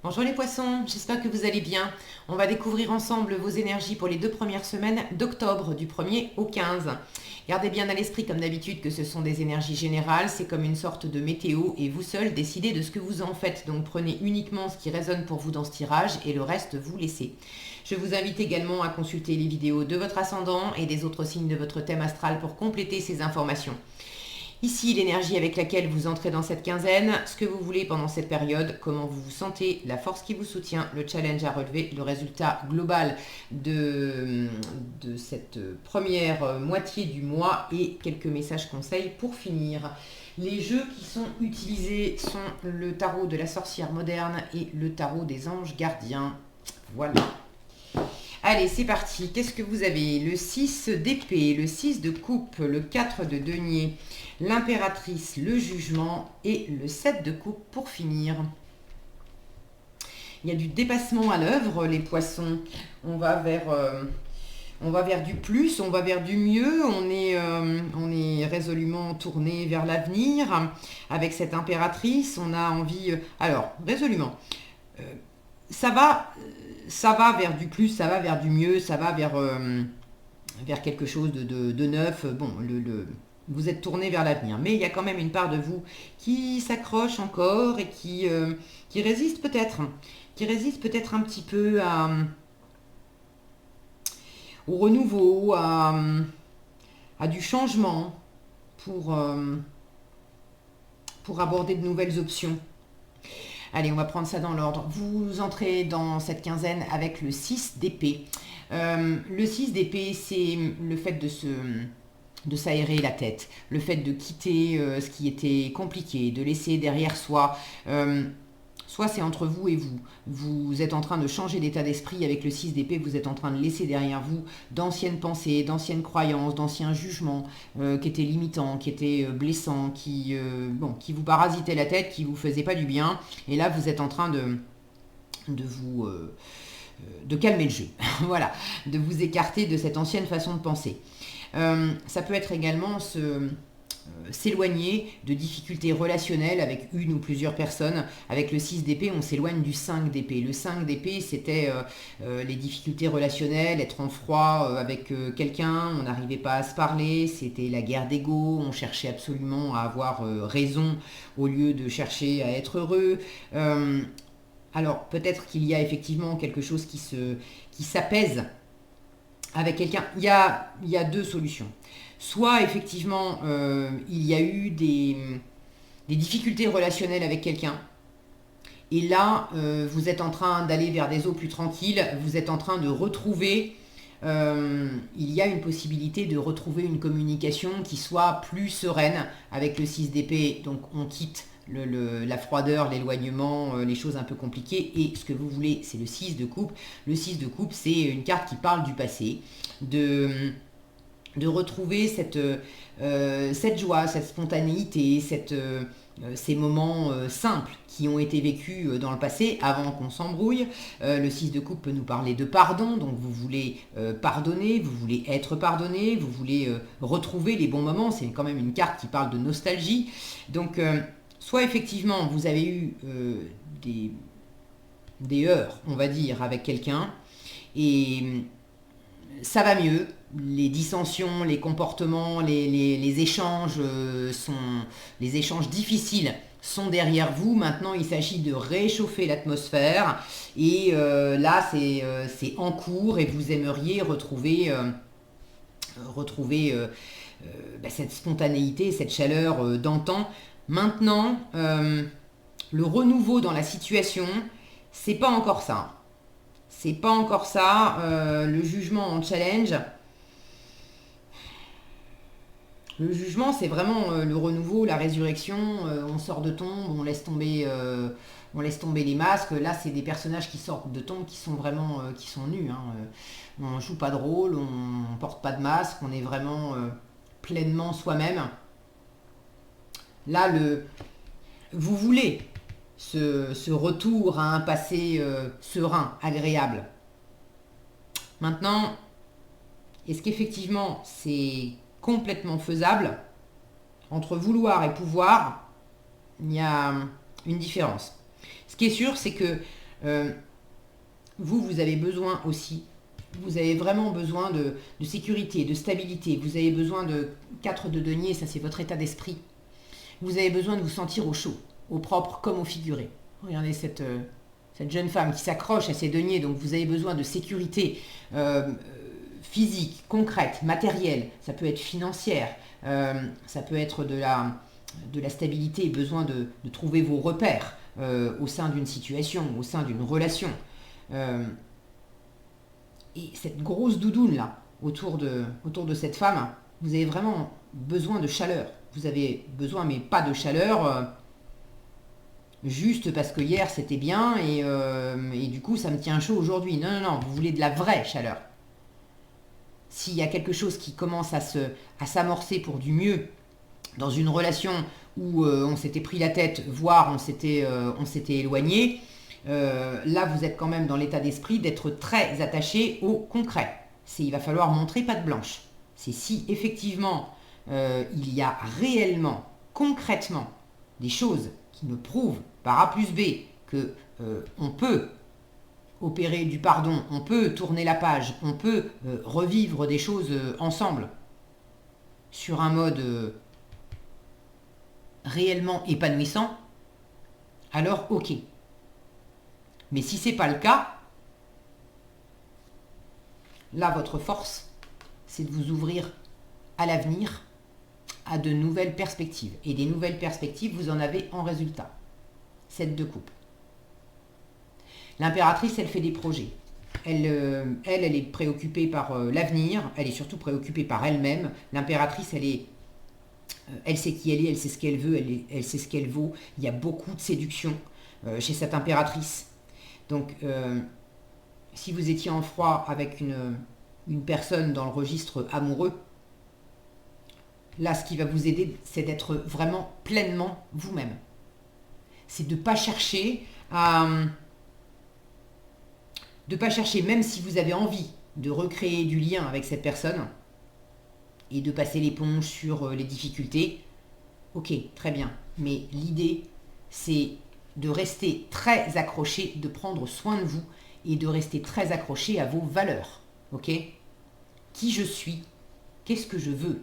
Bonjour les poissons, j'espère que vous allez bien. On va découvrir ensemble vos énergies pour les 2 premières semaines d'octobre, du 1er au 15. Gardez bien à l'esprit comme d'habitude que ce sont des énergies générales, c'est comme une sorte de météo et vous seul décidez de ce que vous en faites. Donc prenez uniquement ce qui résonne pour vous dans ce tirage et le reste vous laissez. Je vous invite également à consulter les vidéos de votre ascendant et des autres signes de votre thème astral pour compléter ces informations. Ici, l'énergie avec laquelle vous entrez dans cette quinzaine, ce que vous voulez pendant cette période, comment vous vous sentez, la force qui vous soutient, le challenge à relever, le résultat global de cette première moitié du mois et quelques messages conseils pour finir. Les jeux qui sont utilisés sont le tarot de la sorcière moderne et le tarot des anges gardiens. Voilà. Allez, c'est parti. Qu'est-ce que vous avez? Le 6 d'épée, le 6 de coupe, le 4 de denier, l'impératrice, le jugement et le 7 de coupe pour finir. Il y a du dépassement à l'œuvre, les poissons. On va vers du plus, on va vers du mieux, on est résolument tourné vers l'avenir. Avec cette impératrice, on a envie... alors, résolument, ça va vers du plus, ça va vers du mieux, ça va vers quelque chose de neuf. Bon, vous êtes tourné vers l'avenir, mais il y a quand même une part de vous qui s'accroche encore et qui résiste peut-être, un petit peu au renouveau, à du changement pour aborder de nouvelles options. Allez, on va prendre ça dans l'ordre. Vous entrez dans cette quinzaine avec le 6 d'épée. Le 6 d'épée, c'est le fait de s'aérer la tête, le fait de quitter ce qui était compliqué, de laisser derrière soi. Soit c'est entre vous et vous. Vous êtes en train de changer d'état d'esprit avec le 6 d'épée, vous êtes en train de laisser derrière vous d'anciennes pensées, d'anciennes croyances, d'anciens jugements qui étaient limitants, qui étaient blessants, qui vous parasitaient la tête, qui vous faisaient pas du bien. Et là, vous êtes en train de calmer le jeu. Voilà, de vous écarter de cette ancienne façon de penser. Ça peut être également s'éloigner de difficultés relationnelles avec une ou plusieurs personnes. Avec le 6 d'épée, on s'éloigne du 5 d'épée. Le 5 d'épée, c'était les difficultés relationnelles, être en froid avec quelqu'un, on n'arrivait pas à se parler, c'était la guerre d'ego, on cherchait absolument à avoir raison au lieu de chercher à être heureux. Alors, peut-être qu'il y a effectivement quelque chose qui s'apaise avec quelqu'un. Il y a deux solutions. Soit effectivement il y a eu des difficultés relationnelles avec quelqu'un et là vous êtes en train d'aller vers des eaux plus tranquilles, vous êtes en train de retrouver, il y a une possibilité de retrouver une communication qui soit plus sereine avec le 6 d'épée, donc on quitte la froideur, l'éloignement, les choses un peu compliquées et ce que vous voulez c'est le 6 de coupe. Le 6 de coupe c'est une carte qui parle du passé, de retrouver cette joie, cette spontanéité, ces moments simples qui ont été vécus dans le passé avant qu'on s'embrouille. Le 6 de coupe peut nous parler de pardon, donc vous voulez pardonner, vous voulez être pardonné, vous voulez retrouver les bons moments, c'est quand même une carte qui parle de nostalgie. Donc soit effectivement vous avez eu des heurts, on va dire, avec quelqu'un, et ça va mieux, les dissensions, les comportements, les échanges les échanges difficiles sont derrière vous. Maintenant, il s'agit de réchauffer l'atmosphère et là, c'est en cours et vous aimeriez retrouver cette spontanéité, cette chaleur d'antan. Maintenant, le renouveau dans la situation, c'est pas encore ça. C'est pas encore ça. Le jugement en challenge. Le jugement, c'est vraiment le renouveau, la résurrection. On sort de tombe, on laisse tomber les masques. Là, c'est des personnages qui sortent de tombe, qui sont vraiment, qui sont nus. Hein. On joue pas de rôle, on porte pas de masque, on est vraiment pleinement soi-même. Là, vous voulez ce retour à un passé serein, agréable. Maintenant, est-ce qu'effectivement c'est complètement faisable? Entre vouloir et pouvoir, il y a une différence. Ce qui est sûr, c'est que Vous avez besoin aussi, vous avez vraiment besoin de sécurité, de stabilité. Vous avez besoin de 4 de denier, ça c'est votre état d'esprit. Vous avez besoin de vous sentir au chaud, au propre comme au figuré. Regardez cette jeune femme qui s'accroche à ses deniers, donc vous avez besoin de sécurité physique, concrète, matérielle. Ça peut être financière, ça peut être de la stabilité, besoin de trouver vos repères au sein d'une situation, au sein d'une relation. Et cette grosse doudoune là, autour de cette femme, vous avez vraiment besoin de chaleur. Vous avez besoin, mais pas de chaleur, juste parce que hier c'était bien et du coup ça me tient chaud aujourd'hui. Non, non, non, vous voulez de la vraie chaleur. S'il y a quelque chose qui commence à s'amorcer pour du mieux dans une relation où on s'était pris la tête, voire on s'était éloigné, là vous êtes quand même dans l'état d'esprit d'être très attaché au concret. Il va falloir montrer patte blanche. C'est si effectivement il y a réellement, concrètement, des choses qui me prouvent par A plus B que on peut opérer du pardon, on peut tourner la page, on peut revivre des choses ensemble sur un mode réellement épanouissant, alors ok. Mais si c'est pas le cas, là votre force, c'est de vous ouvrir à l'avenir, à de nouvelles perspectives. Et des nouvelles perspectives, vous en avez en résultat. 7 de coupe. L'impératrice, elle fait des projets. Elle est préoccupée par l'avenir, elle est surtout préoccupée par elle-même. L'impératrice, elle sait qui elle est, elle sait ce qu'elle veut, elle sait ce qu'elle vaut. Il y a beaucoup de séduction chez cette impératrice. Donc, si vous étiez en froid avec une personne dans le registre amoureux, là, ce qui va vous aider, c'est d'être vraiment pleinement vous-même. C'est de ne pas chercher même si vous avez envie de recréer du lien avec cette personne et de passer l'éponge sur les difficultés. Ok, très bien. Mais l'idée, c'est de rester très accroché, de prendre soin de vous et de rester très accroché à vos valeurs. Ok ? Qui je suis ? Qu'est-ce que je veux ?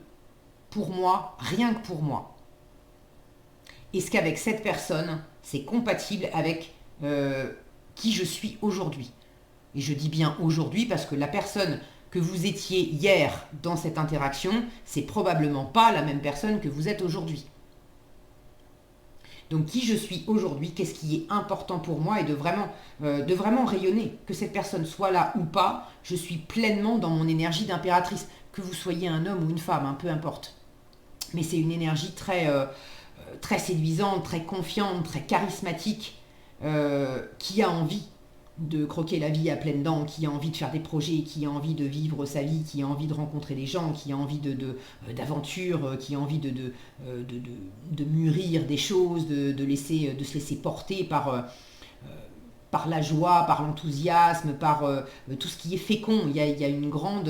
Pour moi, rien que pour moi. Est-ce qu'avec cette personne, c'est compatible avec qui je suis aujourd'hui ? Et je dis bien aujourd'hui parce que la personne que vous étiez hier dans cette interaction, c'est probablement pas la même personne que vous êtes aujourd'hui. Donc qui je suis aujourd'hui, qu'est-ce qui est important pour moi et de vraiment rayonner, que cette personne soit là ou pas, je suis pleinement dans mon énergie d'impératrice, que vous soyez un homme ou une femme, hein, peu importe. Mais c'est une énergie très séduisante, très confiante, très charismatique, qui a envie de croquer la vie à pleines dents, qui a envie de faire des projets, qui a envie de vivre sa vie, qui a envie de rencontrer des gens, qui a envie d'aventure, qui a envie de mûrir des choses, de se laisser porter par la joie, par l'enthousiasme, par tout ce qui est fécond. Il y a une grande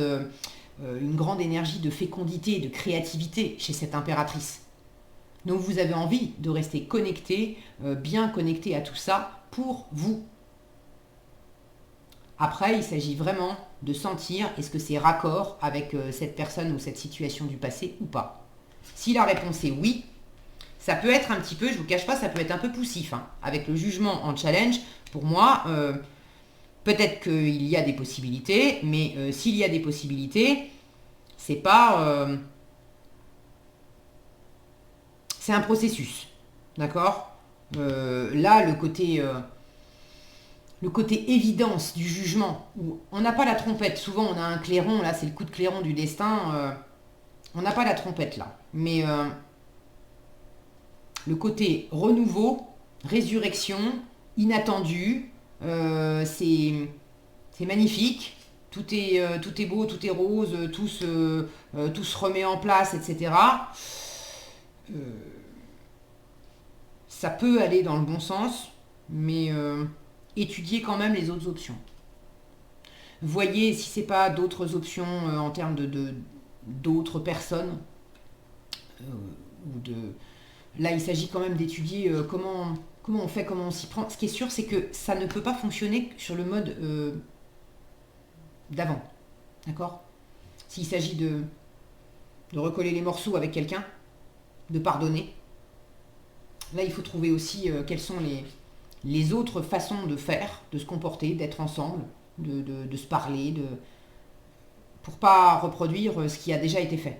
énergie de fécondité, de créativité chez cette impératrice. Donc vous avez envie de rester connecté, bien connecté à tout ça pour vous. Après, il s'agit vraiment de sentir est-ce que c'est raccord avec cette personne ou cette situation du passé ou pas. Si la réponse est oui, ça peut être un petit peu, je ne vous cache pas, ça peut être un peu poussif. Hein. Avec le jugement en challenge, pour moi, peut-être qu'il y a des possibilités, mais s'il y a des possibilités, c'est pas... c'est un processus. D'accord ? Là, le côté évidence du jugement, où on n'a pas la trompette, souvent on a un clairon, là c'est le coup de clairon du destin, on n'a pas la trompette là, mais le côté renouveau, résurrection, inattendu, c'est magnifique, tout est beau, tout est rose, tout se remet en place, etc. Ça peut aller dans le bon sens, mais... étudiez quand même les autres options. Voyez si ce n'est pas d'autres options en termes d'autres personnes. Là, il s'agit quand même d'étudier comment comment on fait, comment on s'y prend. Ce qui est sûr, c'est que ça ne peut pas fonctionner sur le mode d'avant. D'accord? S'il s'agit de recoller les morceaux avec quelqu'un, de pardonner, là, il faut trouver aussi quelles sont les autres façons de faire, de se comporter, d'être ensemble, de se parler, pour pas reproduire ce qui a déjà été fait.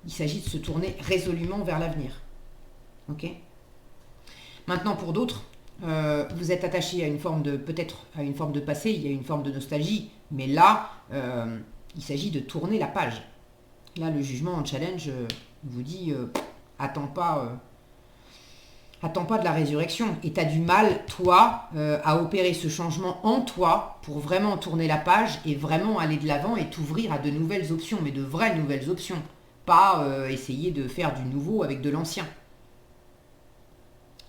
Il s'agit de se tourner résolument vers l'avenir. Ok? Maintenant, pour d'autres, vous êtes attaché à une forme de, peut-être à une forme de passé, il y a une forme de nostalgie, mais là, il s'agit de tourner la page. Là, le jugement en challenge vous dit, attends pas de la résurrection. Et tu as du mal, toi, à opérer ce changement en toi pour vraiment tourner la page et vraiment aller de l'avant et t'ouvrir à de nouvelles options, mais de vraies nouvelles options. Pas essayer de faire du nouveau avec de l'ancien.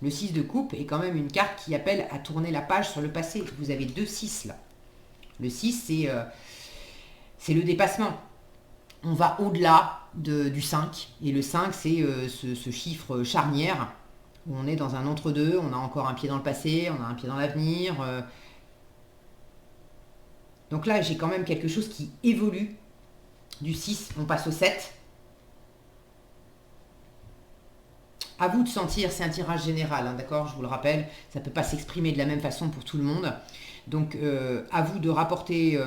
Le 6 de coupe est quand même une carte qui appelle à tourner la page sur le passé. Vous avez 2 6 là. Le 6, c'est le dépassement. On va au-delà du 5. Et le 5, c'est ce chiffre charnière où on est dans un entre-deux. On a encore un pied dans le passé, on a un pied dans l'avenir. Donc là, j'ai quand même quelque chose qui évolue. Du 6, on passe au 7. À vous de sentir, c'est un tirage général, hein, d'accord, je vous le rappelle, ça ne peut pas s'exprimer de la même façon pour tout le monde. Donc à vous de rapporter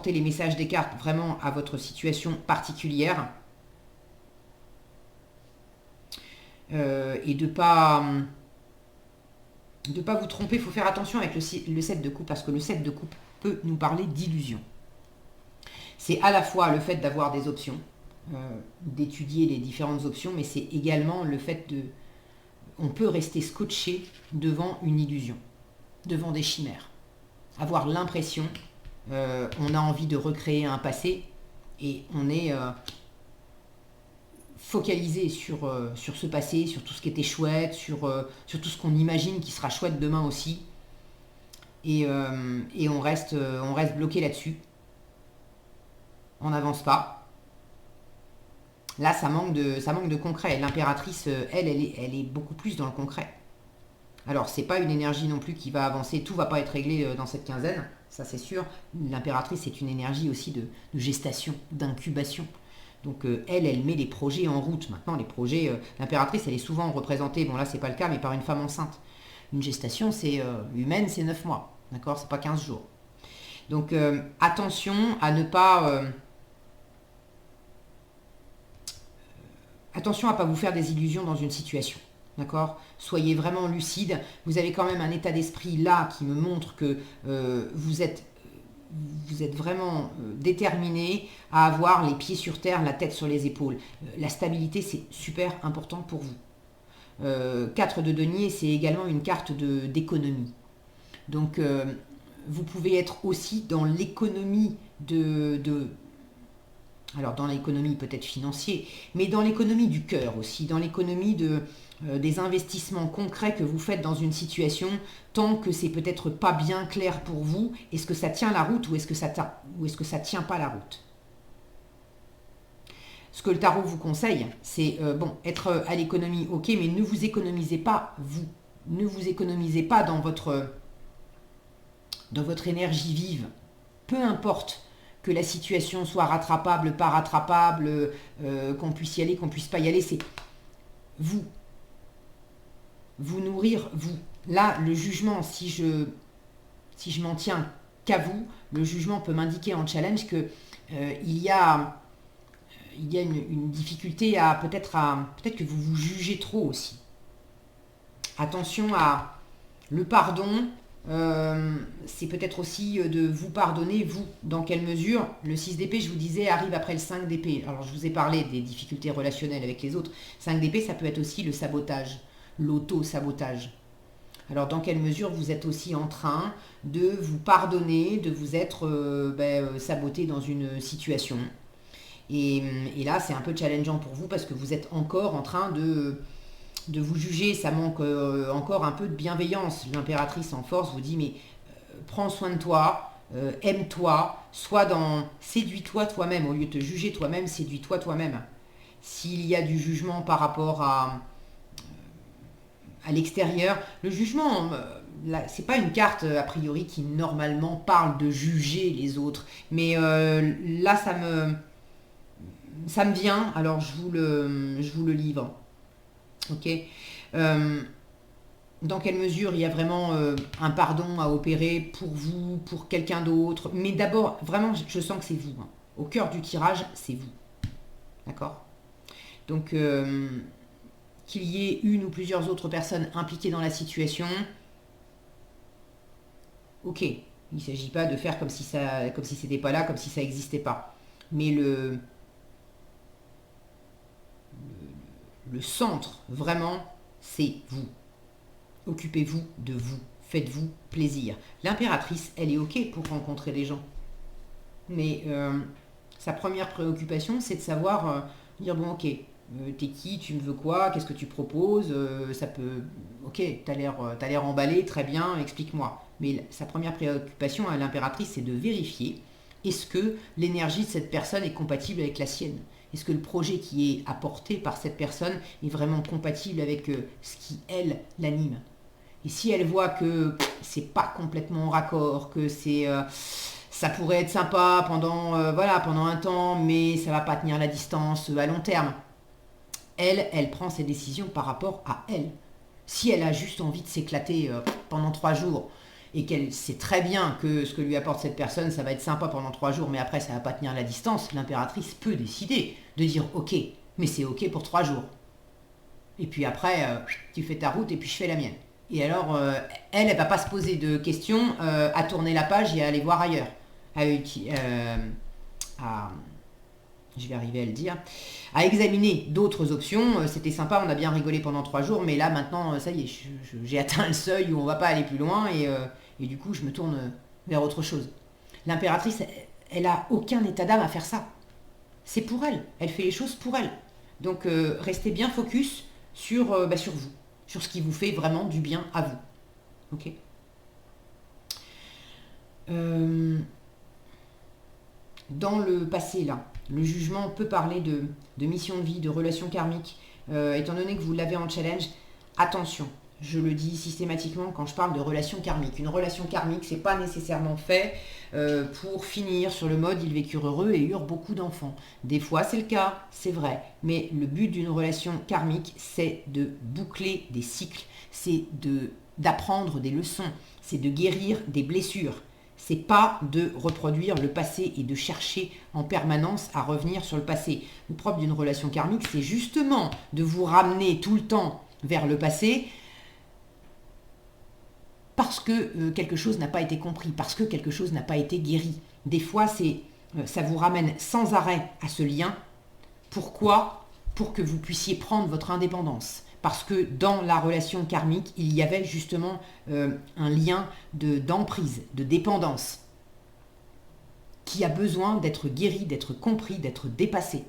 les messages des cartes vraiment à votre situation particulière. Et de pas vous tromper. Il faut faire attention avec le 7 de coupe, parce que le 7 de coupe peut nous parler d'illusion. C'est à la fois le fait d'avoir des options, d'étudier les différentes options, mais c'est également le fait on peut rester scotché devant une illusion, devant des chimères. Avoir l'impression, on a envie de recréer un passé, et on est focalisé sur ce passé, sur tout ce qui était chouette, sur tout ce qu'on imagine qui sera chouette demain aussi, et on reste bloqué là-dessus. On n'avance pas. Là, ça manque de concret. L'impératrice, elle est beaucoup plus dans le concret. Alors, c'est pas une énergie non plus qui va avancer. Tout va pas être réglé dans cette quinzaine, ça c'est sûr. L'impératrice, c'est une énergie aussi de gestation, d'incubation. Donc, elle met les projets en route. Maintenant, les projets... l'impératrice, elle est souvent représentée, bon là, c'est pas le cas, mais par une femme enceinte. Une gestation, c'est humaine, c'est 9 mois. D'accord? C'est pas 15 jours. Donc, attention à ne pas... attention à ne pas vous faire des illusions dans une situation, d'accord? Soyez vraiment lucide. Vous avez quand même un état d'esprit là qui me montre que vous êtes vraiment déterminé à avoir les pieds sur terre, la tête sur les épaules. La stabilité, c'est super important pour vous. 4 de denier, c'est également une carte d'économie. Donc, vous pouvez être aussi dans l'économie alors dans l'économie peut-être financière, mais dans l'économie du cœur aussi, dans l'économie des investissements concrets que vous faites dans une situation, tant que c'est peut-être pas bien clair pour vous, est-ce que ça tient la route ou est-ce que ça tient pas la route? Ce que le tarot vous conseille, c'est être à l'économie, ok, mais ne vous économisez pas vous, ne vous économisez pas dans votre énergie vive, peu importe que la situation soit rattrapable, pas rattrapable, qu'on puisse y aller, qu'on puisse pas y aller, c'est vous nourrir, vous. Là, le jugement, si je m'en tiens qu'à vous, le jugement peut m'indiquer en challenge que il y a une difficulté à peut-être que vous vous jugez trop aussi. Attention à le pardon. C'est peut-être aussi de vous pardonner, vous, dans quelle mesure. Le 6 d'épée, je vous disais, arrive après le 5 d'épée. Alors, je vous ai parlé des difficultés relationnelles avec les autres. 5 d'épée, ça peut être aussi le sabotage, l'auto-sabotage. Alors, dans quelle mesure vous êtes aussi en train de vous pardonner, de vous être saboté dans une situation. Et là, c'est un peu challengeant pour vous parce que vous êtes encore en train de vous juger, ça manque encore un peu de bienveillance. L'impératrice en force vous dit, mais prends soin de toi, aime-toi, sois dans... séduis-toi toi-même, au lieu de te juger toi-même, séduis-toi toi-même. S'il y a du jugement par rapport à à l'extérieur. Le jugement, c'est pas une carte a priori qui normalement parle de juger les autres, mais là ça me vient, alors je vous le livre. Ok. Dans quelle mesure il y a vraiment un pardon à opérer pour vous, pour quelqu'un d'autre. Mais d'abord, vraiment, je sens que c'est vous. Hein. Au cœur du tirage, c'est vous. D'accord. Donc, qu'il y ait une ou plusieurs autres personnes impliquées dans la situation, ok. Il ne s'agit pas de faire comme si c'était pas là, comme si ça n'existait pas. Mais le centre, vraiment, c'est vous. Occupez-vous de vous. Faites-vous plaisir. L'impératrice, elle est ok pour rencontrer des gens. Mais sa première préoccupation, c'est de savoir dire, bon, ok, t'es qui, tu me veux quoi, qu'est-ce que tu proposes, ça peut... Ok, t'as l'air emballé, très bien, explique-moi. Mais sa première préoccupation à l'impératrice, c'est de vérifier est-ce que l'énergie de cette personne est compatible avec la sienne. Est-ce que le projet qui est apporté par cette personne est vraiment compatible avec ce qui, elle, l'anime. Et si elle voit que c'est pas complètement en raccord, que ça pourrait être sympa pendant un temps, mais ça va pas tenir la distance à long terme, elle prend ses décisions par rapport à elle. Si elle a juste envie de s'éclater pendant 3 jours, et qu'elle sait très bien que ce que lui apporte cette personne, ça va être sympa pendant 3 jours, mais après ça va pas tenir la distance, l'impératrice peut décider de dire ok, mais c'est ok pour 3 jours. Et puis après, tu fais ta route et puis je fais la mienne. Et alors, elle va pas se poser de questions à tourner la page et à aller voir ailleurs. Je vais arriver à le dire, à examiner d'autres options. C'était sympa, on a bien rigolé pendant 3 jours, mais là maintenant, ça y est, j'ai atteint le seuil où on va pas aller plus loin et du coup, je me tourne vers autre chose. L'impératrice, elle a aucun état d'âme à faire ça. C'est pour elle, elle fait les choses pour elle. Donc, restez bien focus sur vous, sur ce qui vous fait vraiment du bien à vous. Ok. Dans le passé, là, le jugement peut parler de mission de vie, de relations karmiques. Étant donné que vous l'avez en challenge, attention, je le dis systématiquement quand je parle de relation karmique. Une relation karmique, c'est pas nécessairement fait pour finir sur le mode ils vécurent heureux et eurent beaucoup d'enfants. Des fois c'est le cas, c'est vrai, mais le but d'une relation karmique, c'est de boucler des cycles, c'est d'apprendre des leçons, c'est de guérir des blessures. C'est pas de reproduire le passé et de chercher en permanence à revenir sur le passé. Le propre d'une relation karmique, c'est justement de vous ramener tout le temps vers le passé parce que quelque chose n'a pas été compris, parce que quelque chose n'a pas été guéri. Des fois, ça vous ramène sans arrêt à ce lien. Pourquoi ? Pour que vous puissiez prendre votre indépendance. Parce que dans la relation karmique, il y avait justement un lien d'emprise, de dépendance, qui a besoin d'être guéri, d'être compris, d'être dépassé.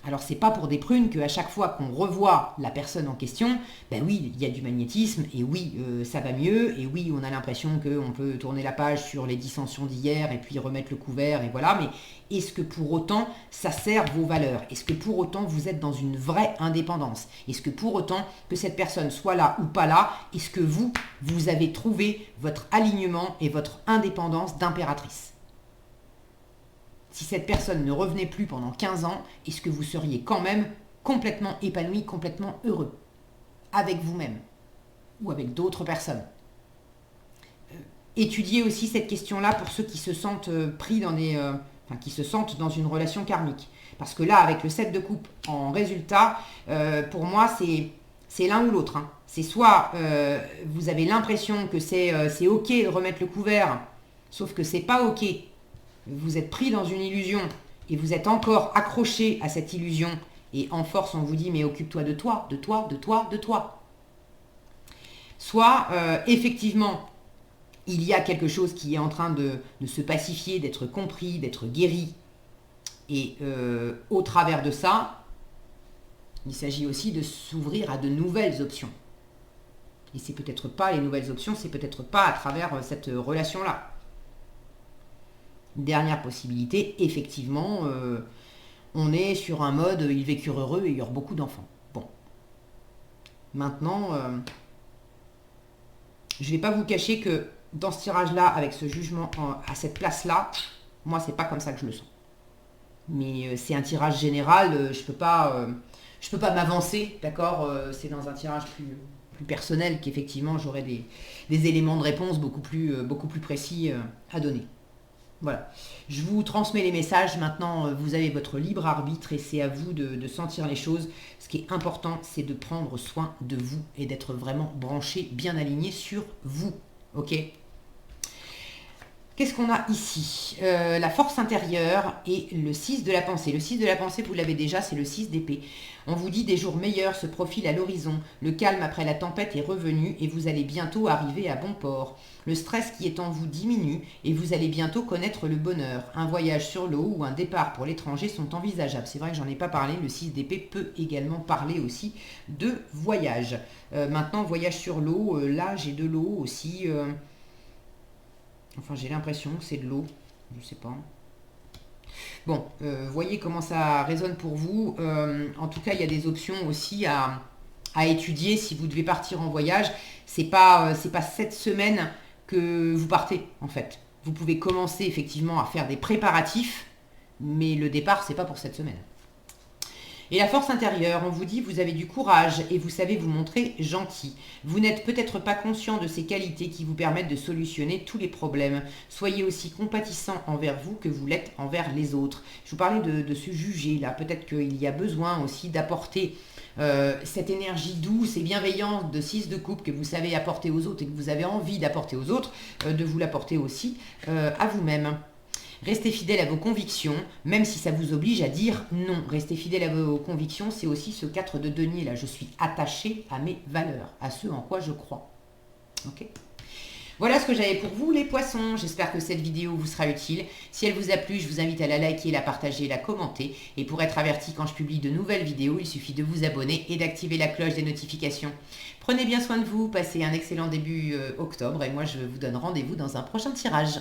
Alors c'est pas pour des prunes qu'à chaque fois qu'on revoit la personne en question, ben oui, il y a du magnétisme, et oui, ça va mieux, et oui, on a l'impression qu'on peut tourner la page sur les dissensions d'hier, et puis remettre le couvert, et voilà, mais est-ce que pour autant, ça sert vos valeurs? Est-ce que pour autant, vous êtes dans une vraie indépendance? Est-ce que pour autant, que cette personne soit là ou pas là, est-ce que vous avez trouvé votre alignement et votre indépendance d'impératrice? Si cette personne ne revenait plus pendant 15 ans, est-ce que vous seriez quand même complètement épanoui, complètement heureux avec vous-même ou avec d'autres personnes? Étudiez aussi cette question-là pour ceux qui se sentent pris qui se sentent dans une relation karmique. Parce que là, avec le 7 de coupe en résultat, pour moi, c'est l'un ou l'autre. Hein. C'est soit vous avez l'impression que c'est ok de remettre le couvert, sauf que c'est pas ok. Vous êtes pris dans une illusion et vous êtes encore accroché à cette illusion et en force on vous dit mais occupe-toi de toi, de toi, de toi, de toi. Soit effectivement il y a quelque chose qui est en train de se pacifier, d'être compris, d'être guéri et au travers de ça, il s'agit aussi de s'ouvrir à de nouvelles options. Et c'est peut-être pas les nouvelles options, c'est peut-être pas à travers cette relation-là. Dernière possibilité, effectivement, on est sur un mode ils vécurent heureux et il y aura beaucoup d'enfants. Bon. Maintenant, je ne vais pas vous cacher que dans ce tirage-là, avec ce jugement à cette place-là, moi, c'est pas comme ça que je le sens. Mais c'est un tirage général, je peux pas m'avancer, d'accord. C'est dans un tirage plus personnel qu'effectivement j'aurai des éléments de réponse beaucoup plus précis à donner. Voilà, je vous transmets les messages. Maintenant, vous avez votre libre arbitre et c'est à vous de sentir les choses. Ce qui est important, c'est de prendre soin de vous et d'être vraiment branché, bien aligné sur vous. Ok ? Qu'est-ce qu'on a ici? La force intérieure et le 6 de la pensée. Le 6 de la pensée, vous l'avez déjà, c'est le 6 d'épée. On vous dit des jours meilleurs se profilent à l'horizon. Le calme après la tempête est revenu et vous allez bientôt arriver à bon port. Le stress qui est en vous diminue et vous allez bientôt connaître le bonheur. Un voyage sur l'eau ou un départ pour l'étranger sont envisageables. C'est vrai que j'en ai pas parlé. Le 6 d'épée peut également parler aussi de voyage. Maintenant, voyage sur l'eau. Là, j'ai de l'eau aussi. Enfin, j'ai l'impression que c'est de l'eau. Je ne sais pas. Bon, voyez comment ça résonne pour vous. En tout cas, il y a des options aussi à étudier si vous devez partir en voyage. C'est pas cette semaine que vous partez, en fait. Vous pouvez commencer effectivement à faire des préparatifs, mais le départ, c'est pas pour cette semaine. Et la force intérieure, on vous dit, vous avez du courage et vous savez vous montrer gentil. Vous n'êtes peut-être pas conscient de ces qualités qui vous permettent de solutionner tous les problèmes. Soyez aussi compatissant envers vous que vous l'êtes envers les autres. Je vous parlais de se juger là. Peut-être qu'il y a besoin aussi d'apporter cette énergie douce et bienveillante de 6 de coupe que vous savez apporter aux autres et que vous avez envie d'apporter aux autres, de vous l'apporter aussi à vous-même. Restez fidèle à vos convictions, même si ça vous oblige à dire non. Restez fidèle à vos convictions, c'est aussi ce 4 de denier là. Je suis attaché à mes valeurs, à ce en quoi je crois. Ok ? Voilà ce que j'avais pour vous les poissons. J'espère que cette vidéo vous sera utile. Si elle vous a plu, je vous invite à la liker, la partager, la commenter. Et pour être averti quand je publie de nouvelles vidéos, il suffit de vous abonner et d'activer la cloche des notifications. Prenez bien soin de vous, passez un excellent début octobre et moi je vous donne rendez-vous dans un prochain tirage.